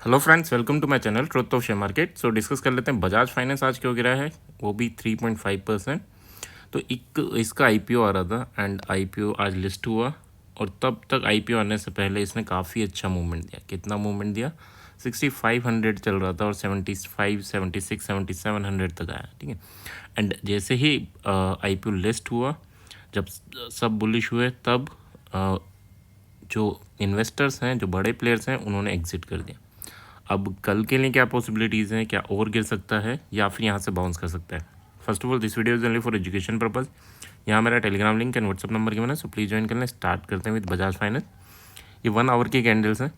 Hello friends, welcome to my channel truth of share market. So discuss कर लेते हैं Bajaj finance आज क्यों गिरा है, वो भी 3.5%। तो एक इसका आईपीओ आ रहा था एंड आईपीओ आज लिस्ट हुआ और तब तक आईपीओ आने से पहले इसने काफ़ी अच्छा मूवमेंट दिया। कितना मूवमेंट दिया? 6500 चल रहा था और 75, 76, 7700 तक आया। ठीक है। एंड जैसे ही आईपीओ लिस्ट हुआ, जब सब बुलिश हुए, तब जो इन्वेस्टर्स हैं, जो बड़े प्लेयर्स हैं, उन्होंने एग्जिट कर दिया। अब कल के लिए क्या पॉसिबिलिटीज़ हैं? क्या और गिर सकता है या फिर यहाँ से बाउंस कर सकता है? First of all, this video is only for education purpose. यहाँ मेरा Telegram link and WhatsApp number given है, सो प्लीज़ ज्वाइन कर लें। स्टार्ट करते हैं विद बजाज फाइनेंस। ये 1 आवर की कैंडल्स हैं।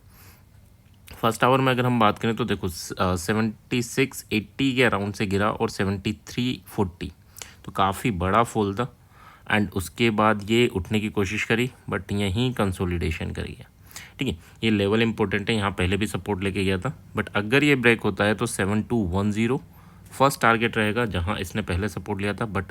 फर्स्ट आवर में अगर हम बात करें तो देखो 7680 के अराउंड से गिरा और 7340, तो काफ़ी बड़ा फॉल था। एंड उसके बाद ये उठने की कोशिश करी बट यहीं कंसोलिडेशन कर गया। ठीक है, ये लेवल इंपॉर्टेंट है। यहाँ पहले भी सपोर्ट लेके गया था बट अगर ये ब्रेक होता है तो 7210 फर्स्ट टारगेट रहेगा, जहाँ इसने पहले सपोर्ट लिया था। बट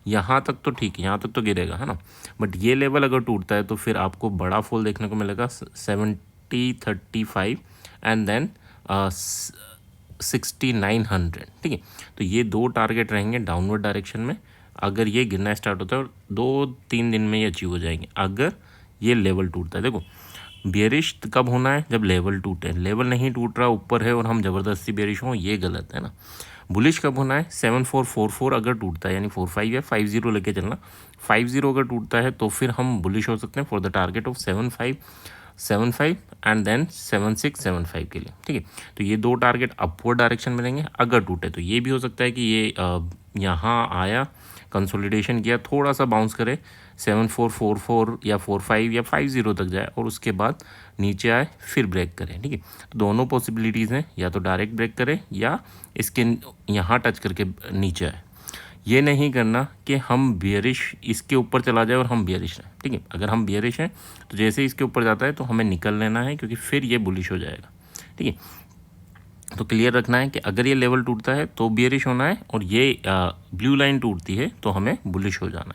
यहाँ तक तो ठीक है, यहाँ तक तो गिरेगा, है ना। बट ये लेवल अगर टूटता है तो फिर आपको बड़ा फॉल देखने को मिलेगा 7035 एंड देन 6900। ठीक है, तो ये दो टारगेट रहेंगे डाउनवर्ड डायरेक्शन में। अगर ये गिरना स्टार्ट होता है और 2-3 दिन में ये अचीव हो जाएंगे अगर ये लेवल टूटता है। देखो, बेरिश कब होना है? जब लेवल टूटे। लेवल नहीं टूट रहा, ऊपर है और हम ज़बरदस्ती बेरिश हों, ये गलत है ना। बुलिश कब होना है? 7444 अगर टूटता है, यानी 45 या 50 लेके चलना। 50 अगर टूटता है तो फिर हम बुलिश हो सकते हैं for the target of 7575 and then 7675 के लिए। ठीक है, तो ये दो टारगेट अपवर्ड डायरेक्शन में रहेंगे। अगर टूटे तो ये भी हो सकता है कि ये यहाँ आया, कंसोलिडेशन किया, थोड़ा सा बाउंस करे, 7444 या 45 या 50 तक जाए और उसके बाद नीचे आए, फिर ब्रेक करें। ठीक है, तो दोनों पॉसिबिलिटीज़ हैं, या तो डायरेक्ट ब्रेक करे या इसके यहाँ टच करके नीचे आए। ये नहीं करना कि हम बियरिश इसके ऊपर चला जाए और हम बियरिश रहें। ठीक है, अगर हम बियरिश हैं तो जैसे ही इसके ऊपर जाता है तो हमें निकल लेना है, क्योंकि फिर ये बुलिश हो जाएगा। ठीक है, तो क्लियर रखना है कि अगर ये लेवल टूटता है तो बियरिश होना है और ये ब्लू लाइन टूटती है तो हमें बुलिश हो जाना है।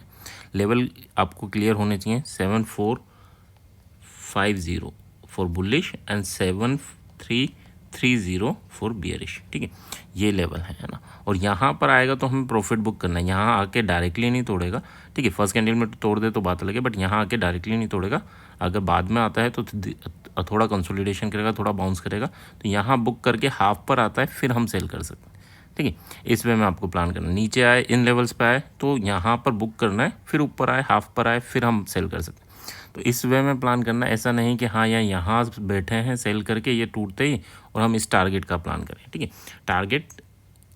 लेवल आपको क्लियर होने चाहिए 7450 for bullish and 7330 for bearish. ठीक है, ये लेवल है ना। और यहाँ पर आएगा तो हमें प्रॉफिट बुक करना है। यहाँ आके डायरेक्टली नहीं तोड़ेगा। ठीक है, फर्स्ट कैंडल में तोड़ दे तो बात अलग है, बट यहाँ आके डायरेक्टली नहीं तोड़ेगा। अगर बाद में आता है तो थोड़ा कंसोलिडेशन करेगा, थोड़ा बाउंस करेगा, तो यहाँ बुक करके हाफ पर आता है, फिर हम सेल कर सकते हैं। ठीक है, इस वे में आपको प्लान करना। नीचे आए, इन लेवल्स पे आए तो यहाँ पर बुक करना है, फिर ऊपर आए, हाफ पर आए, फिर हम सेल कर सकते हैं। तो इस वे में प्लान करना। ऐसा नहीं कि हाँ यहाँ बैठे हैं सेल करके, ये टूटते ही और हम इस टारगेट का प्लान करें। ठीक है, टारगेट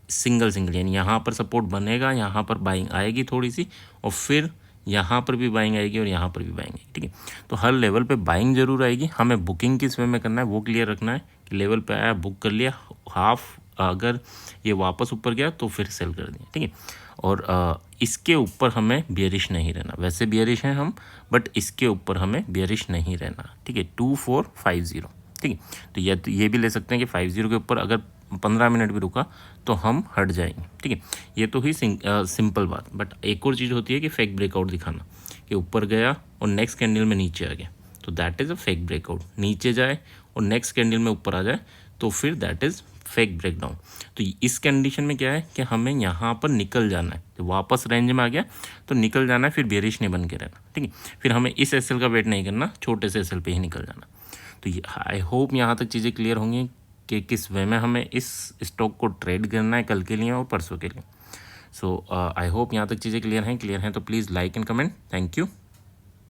सिंगल यानी यहाँ पर सपोर्ट बनेगा, यहाँ पर बाइंग आएगी थोड़ी सी, और फिर यहाँ पर भी बाइंग आएगी और यहाँ पर भी बाइंग आएगी। ठीक है, तो हर लेवल पे बाइंग जरूर आएगी। हमें बुकिंग किस वे में करना है वो क्लियर रखना है कि लेवल पे आया, बुक कर लिया, हाफ अगर ये वापस ऊपर गया तो फिर सेल कर दिया। ठीक है, और इसके ऊपर हमें बियरिश नहीं रहना। वैसे बियरिश हैं हम, बट इसके ऊपर हमें बियरिश नहीं रहना। ठीक है, 2450। ठीक है, तो ये भी ले सकते हैं कि 50 के ऊपर अगर 15 मिनट भी रुका तो हम हट जाएंगे। ठीक है, ये तो ही सिंपल बात। बट एक और चीज़ होती है कि फेक ब्रेकआउट दिखाना, कि ऊपर गया और नेक्स्ट कैंडल में नीचे आ गया, तो that is a fake breakout. नीचे जाए और नेक्स्ट कैंडल में ऊपर आ जाए तो फिर दैट इज़ फेक ब्रेकडाउन। तो इस कंडीशन में क्या है कि हमें यहाँ पर निकल जाना है। तो वापस रेंज में आ गया तो निकल जाना है, फिर बेरिश नहीं बन के रहना। ठीक है, फिर हमें इस एसएल का वेट नहीं करना, छोटे से एसएल पे ही निकल जाना। तो आई होप यहाँ तक चीज़ें क्लियर होंगी कि किस वे में हमें इस स्टॉक को ट्रेड करना है कल के लिए और परसों के लिए। सो आई होप यहाँ तक चीज़ें क्लियर हैं। तो please like and comment. Thank you.